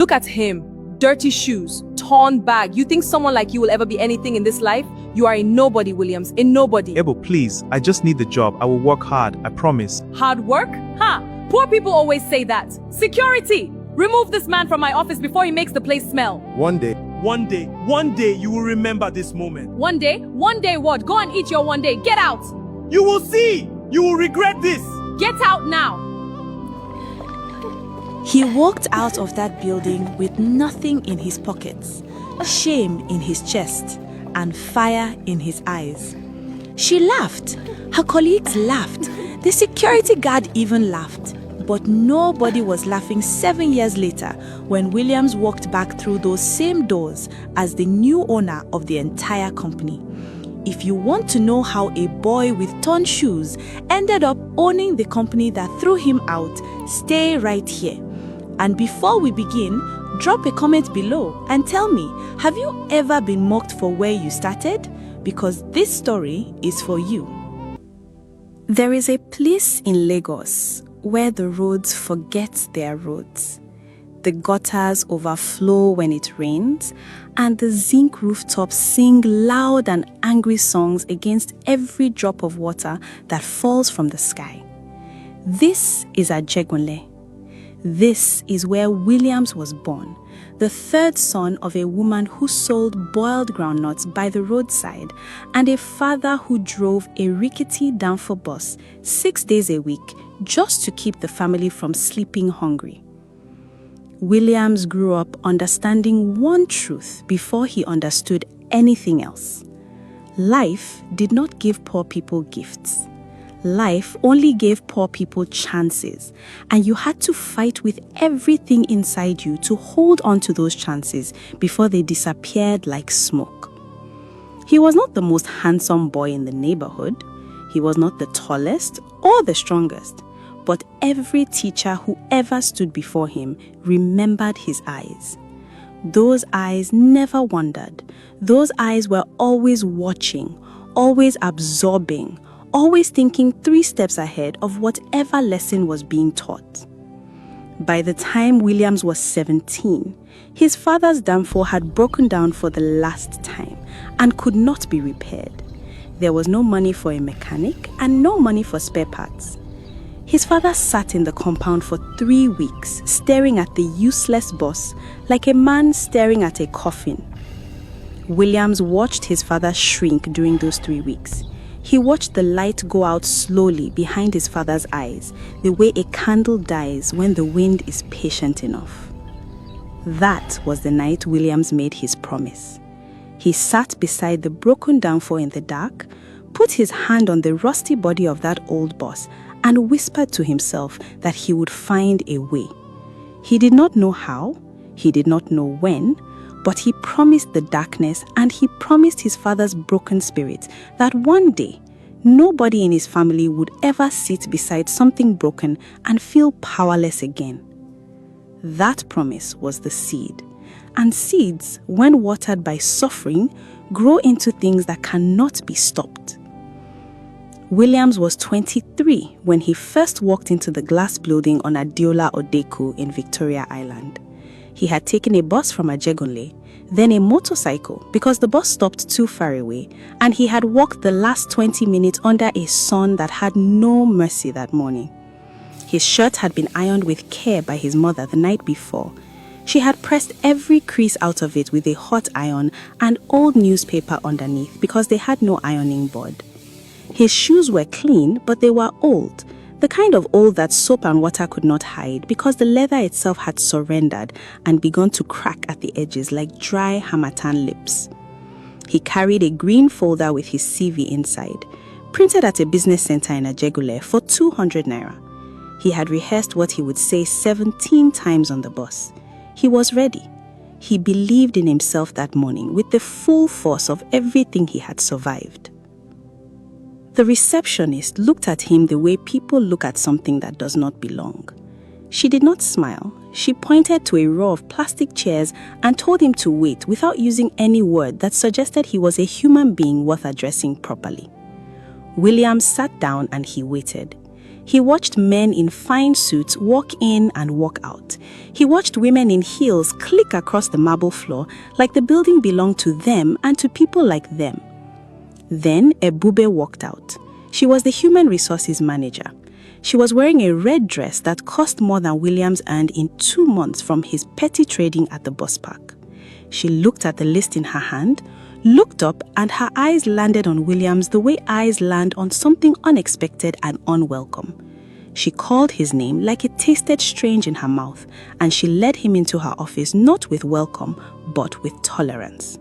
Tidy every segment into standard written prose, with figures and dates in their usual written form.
Look at him. Dirty shoes, torn bag. You think someone like you will ever be anything in this life? You are a nobody, Williams. A nobody. Ebo, please, I just need the job. I will work hard, I promise. Hard work? Ha! Poor people always say that. Security! Remove this man from my office before he makes the place smell. One day you will remember this moment. One day what? Go and eat your one day. Get out! You will see! You will regret this! Get out now! He walked out of that building with nothing in his pockets, shame in his chest, and fire in his eyes. She laughed. Her colleagues laughed. The security guard even laughed. But nobody was laughing 7 years later when Williams walked back through those same doors as the new owner of the entire company. If you want to know how a boy with torn shoes ended up owning the company that threw him out, stay right here. And before we begin, drop a comment below and tell me, have you ever been mocked for where you started? Because this story is for you. There is a place in Lagos where the roads forget their roads. The gutters overflow when it rains, and the zinc rooftops sing loud and angry songs against every drop of water that falls from the sky. This is Ajegunle. This is where Williams was born, the third son of a woman who sold boiled groundnuts by the roadside and a father who drove a rickety downfall bus 6 days a week just to keep the family from sleeping hungry. Williams grew up understanding one truth before he understood anything else. Life did not give poor people gifts. Life only gave poor people chances, and you had to fight with everything inside you to hold on to those chances before they disappeared like smoke. He was not the most handsome boy in the neighborhood. He was not the tallest or the strongest, but every teacher who ever stood before him remembered his eyes. Those eyes never wandered. Those eyes were always watching, always absorbing, always thinking 3 steps ahead of whatever lesson was being taught. By the time Williams was 17, his father's downfall had broken down for the last time and could not be repaired. There was no money for a mechanic and no money for spare parts. His father sat in the compound for 3 weeks, staring at the useless bus like a man staring at a coffin. Williams watched his father shrink during those 3 weeks. He watched the light go out slowly behind his father's eyes, the way a candle dies when the wind is patient enough. That was the night Williams made his promise. He sat beside the broken downfall in the dark, put his hand on the rusty body of that old bus, and whispered to himself that he would find a way. He did not know how, he did not know when, but he promised the darkness and he promised his father's broken spirit that one day, nobody in his family would ever sit beside something broken and feel powerless again. That promise was the seed. And seeds, when watered by suffering, grow into things that cannot be stopped. Williams was 23 when he first walked into the glass building on Adiola Odeku in Victoria Island. He had taken a bus from Ajegunle, then a motorcycle because the bus stopped too far away, and he had walked the last 20 minutes under a sun that had no mercy that morning. His shirt had been ironed with care by his mother the night before. She had pressed every crease out of it with a hot iron and old newspaper underneath because they had no ironing board. His shoes were clean, but they were old, the kind of old that soap and water could not hide because the leather itself had surrendered and begun to crack at the edges like dry harmattan lips. He carried a green folder with his CV inside, printed at a business center in Ajegunle for 200 naira. He had rehearsed what he would say 17 times on the bus. He was ready. He believed in himself that morning with the full force of everything he had survived. The receptionist looked at him the way people look at something that does not belong. She did not smile. She pointed to a row of plastic chairs and told him to wait without using any word that suggested he was a human being worth addressing properly. William sat down and he waited. He watched men in fine suits walk in and walk out. He watched women in heels click across the marble floor like the building belonged to them and to people like them. Then Ebube walked out. She was the human resources manager. She was wearing a red dress that cost more than Williams earned in 2 months from his petty trading at the bus park. She looked at the list in her hand, looked up, and her eyes landed on Williams the way eyes land on something unexpected and unwelcome. She called his name like it tasted strange in her mouth, and she led him into her office not with welcome, but with tolerance.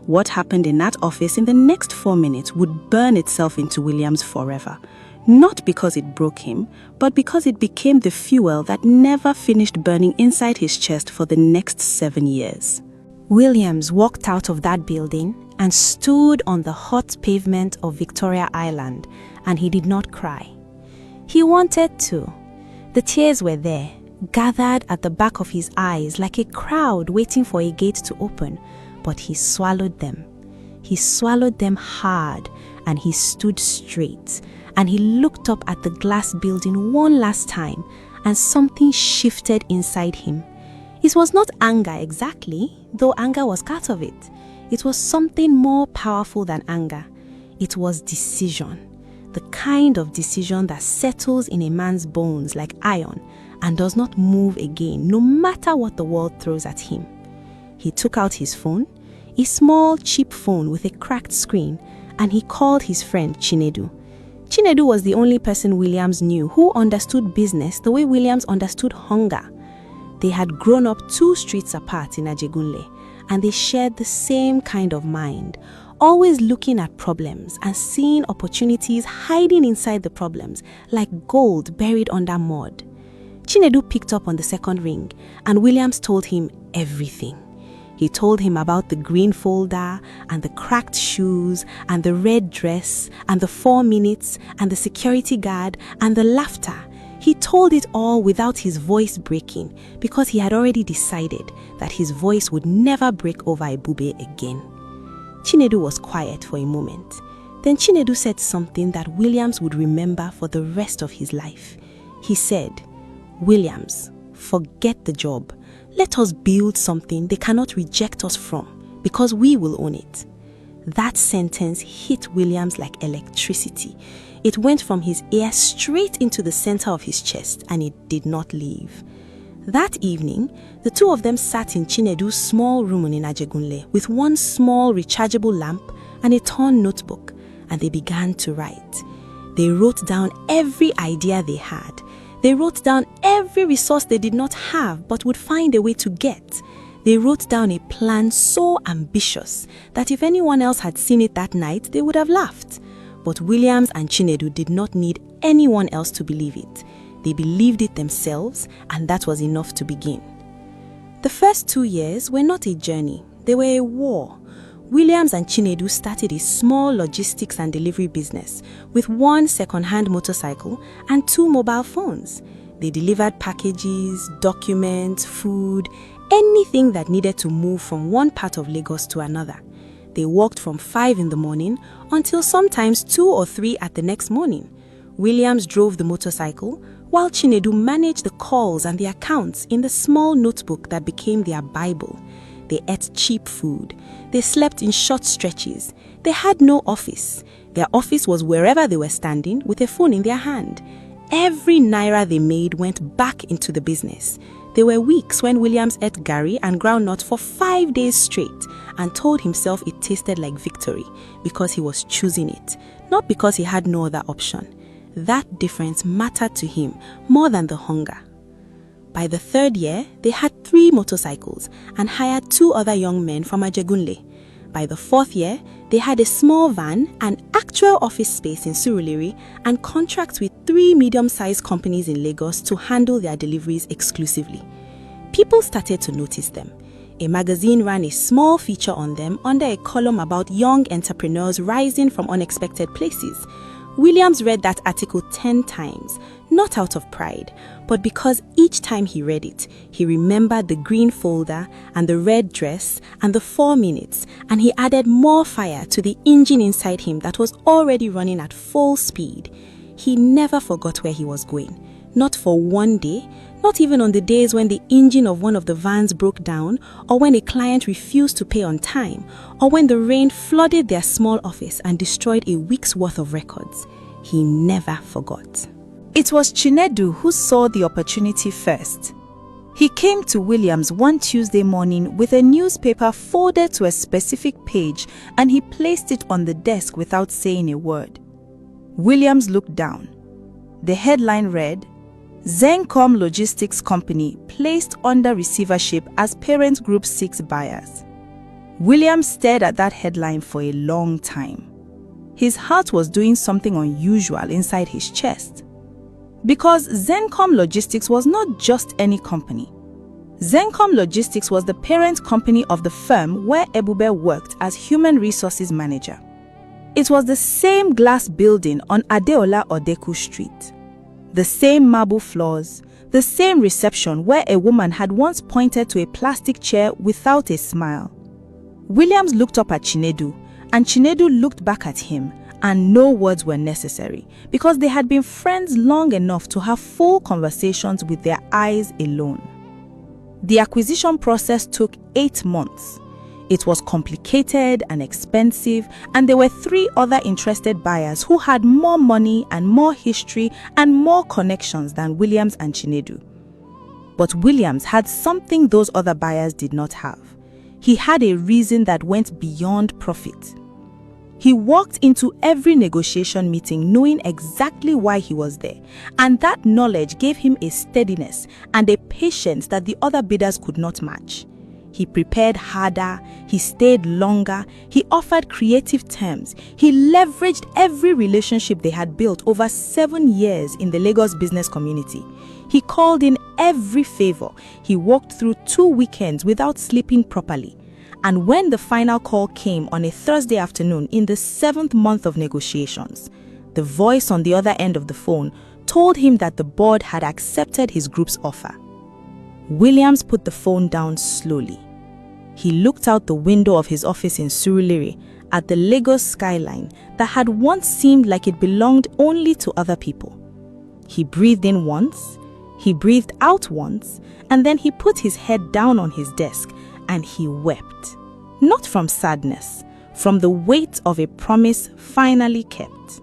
What happened in that office in the next 4 minutes would burn itself into Williams forever, not because it broke him, but because it became the fuel that never finished burning inside his chest for the next 7 years. Williams walked out of that building and stood on the hot pavement of Victoria Island, and he did not cry. He wanted to. The tears were there, gathered at the back of his eyes like a crowd waiting for a gate to open, but he swallowed them. He swallowed them hard, and he stood straight, and he looked up at the glass building one last time, and something shifted inside him. It was not anger exactly, though anger was part of it. It was something more powerful than anger. It was decision. The kind of decision that settles in a man's bones like iron and does not move again, no matter what the world throws at him. He took out his phone, a small, cheap phone with a cracked screen, and he called his friend Chinedu. Chinedu was the only person Williams knew who understood business the way Williams understood hunger. They had grown up 2 streets apart in Ajegunle, and they shared the same kind of mind, always looking at problems and seeing opportunities hiding inside the problems like gold buried under mud. Chinedu picked up on the second ring, and Williams told him everything. He told him about the green folder and the cracked shoes and the red dress and the 4 minutes and the security guard and the laughter. He told it all without his voice breaking because he had already decided that his voice would never break over Ebube again. Chinedu was quiet for a moment. Then Chinedu said something that Williams would remember for the rest of his life. He said, "Williams, forget the job. Let us build something they cannot reject us from because we will own it." That sentence hit Williams like electricity. It went from his ear straight into the center of his chest, and it did not leave. That evening, the 2 of them sat in Chinedu's small room in Ajegunle with one small rechargeable lamp and a torn notebook, and they began to write. They wrote down every idea they had. They wrote down every resource they did not have but would find a way to get. They wrote down a plan so ambitious that if anyone else had seen it that night, they would have laughed. But Williams and Chinedu did not need anyone else to believe it. They believed it themselves, and that was enough to begin. The first 2 years were not a journey, they were a war. Williams and Chinedu started a small logistics and delivery business with 1 second-hand motorcycle and 2 mobile phones. They delivered packages, documents, food, anything that needed to move from one part of Lagos to another. They worked from 5 in the morning until sometimes 2 or 3 at the next morning. Williams drove the motorcycle, while Chinedu managed the calls and the accounts in the small notebook that became their Bible. They ate cheap food. They slept in short stretches. They had no office. Their office was wherever they were standing with a phone in their hand. Every naira they made went back into the business. There were weeks when Williams ate gari and groundnut for 5 days straight and told himself it tasted like victory because he was choosing it, not because he had no other option. That difference mattered to him more than the hunger. By the 3rd year, they had 3 motorcycles and hired 2 other young men from Ajegunle. By the 4th year, they had a small van, an actual office space in Surulere, and contracts with 3 medium-sized companies in Lagos to handle their deliveries exclusively. People started to notice them. A magazine ran a small feature on them under a column about young entrepreneurs rising from unexpected places. Williams read that article 10 times, not out of pride, but because each time he read it, he remembered the green folder and the red dress and the 4 minutes, and he added more fire to the engine inside him that was already running at full speed. He never forgot where he was going. Not for one day, not even on the days when the engine of one of the vans broke down, or when a client refused to pay on time, or when the rain flooded their small office and destroyed a week's worth of records. He never forgot. It was Chinedu who saw the opportunity first. He came to Williams one Tuesday morning with a newspaper folded to a specific page, and he placed it on the desk without saying a word. Williams looked down. The headline read, Zencom Logistics Company placed under receivership as parent group seeks buyers. Williams stared at that headline for a long time. His heart was doing something unusual inside his chest. Because Zencom Logistics was not just any company. Zencom Logistics was the parent company of the firm where Ebube worked as human resources manager. It was the same glass building on Adeola Odeku Street. The same marble floors, the same reception where a woman had once pointed to a plastic chair without a smile. Williams looked up at Chinedu, and Chinedu looked back at him, and no words were necessary because they had been friends long enough to have full conversations with their eyes alone. The acquisition process took 8 months. It was complicated and expensive, and there were 3 other interested buyers who had more money and more history and more connections than Williams and Chinedu. But Williams had something those other buyers did not have. He had a reason that went beyond profit. He walked into every negotiation meeting knowing exactly why he was there, and that knowledge gave him a steadiness and a patience that the other bidders could not match. He prepared harder, he stayed longer, he offered creative terms, he leveraged every relationship they had built over 7 years in the Lagos business community. He called in every favor. He walked through 2 weekends without sleeping properly. And when the final call came on a Thursday afternoon in the 7th month of negotiations, the voice on the other end of the phone told him that the board had accepted his group's offer. Williams put the phone down slowly. He looked out the window of his office in Surulere at the Lagos skyline that had once seemed like it belonged only to other people. He breathed in once, he breathed out once, and then he put his head down on his desk and he wept. Not from sadness, from the weight of a promise finally kept.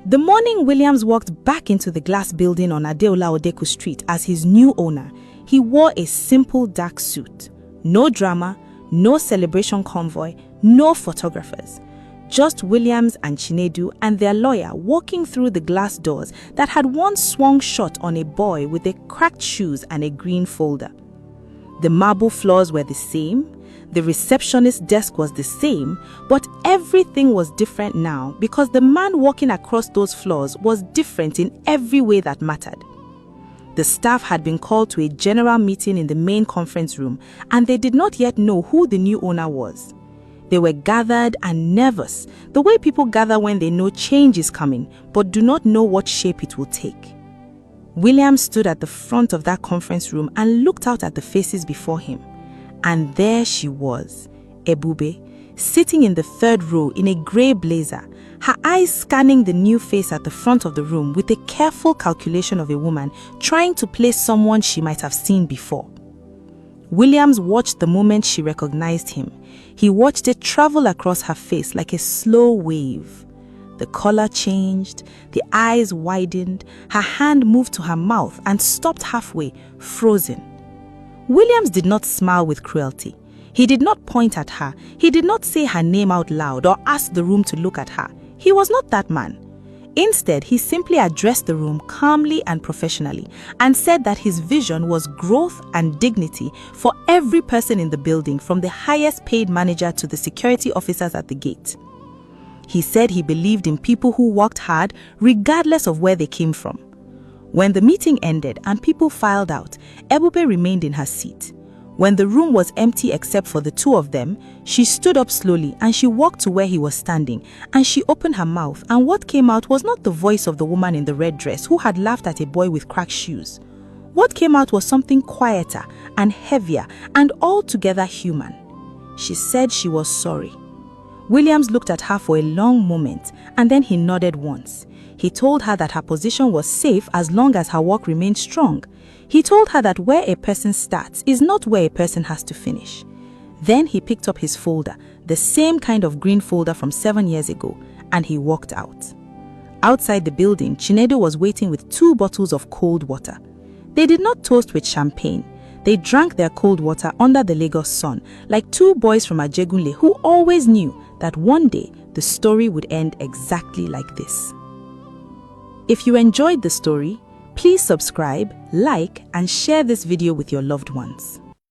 The morning Williams walked back into the glass building on Adeola Odeku Street as his new owner, he wore a simple dark suit. No drama, no celebration convoy, no photographers. Just Williams and Chinedu and their lawyer walking through the glass doors that had once swung shut on a boy with a cracked shoes and a green folder. The marble floors were the same, the receptionist's desk was the same, but everything was different now because the man walking across those floors was different in every way that mattered. The staff had been called to a general meeting in the main conference room, and they did not yet know who the new owner was. They were gathered and nervous, the way people gather when they know change is coming, but do not know what shape it will take. Williams stood at the front of that conference room and looked out at the faces before him. And there she was, Ebube, sitting in the 3rd row in a grey blazer, her eyes scanning the new face at the front of the room with a careful calculation of a woman trying to place someone she might have seen before. Williams watched the moment she recognized him. He watched it travel across her face like a slow wave. The color changed, the eyes widened, her hand moved to her mouth and stopped halfway, frozen. Williams did not smile with cruelty. He did not point at her. He did not say her name out loud or ask the room to look at her. He was not that man. Instead, he simply addressed the room calmly and professionally and said that his vision was growth and dignity for every person in the building, from the highest paid manager to the security officers at the gate. He said he believed in people who worked hard regardless of where they came from. When the meeting ended and people filed out, Ebube remained in her seat. When the room was empty except for the 2 of them, she stood up slowly and she walked to where he was standing, and she opened her mouth, and what came out was not the voice of the woman in the red dress who had laughed at a boy with cracked shoes. What came out was something quieter and heavier and altogether human. She said she was sorry. Williams looked at her for a long moment, and then he nodded once. He told her that her position was safe as long as her work remained strong. He told her that where a person starts is not where a person has to finish. Then he picked up his folder, the same kind of green folder from 7 years ago, and he walked out. Outside the building, Chinedu was waiting with 2 bottles of cold water. They did not toast with champagne. They drank their cold water under the Lagos sun, like 2 boys from Ajegunle who always knew that one day the story would end exactly like this. If you enjoyed the story, please subscribe, like, and share this video with your loved ones.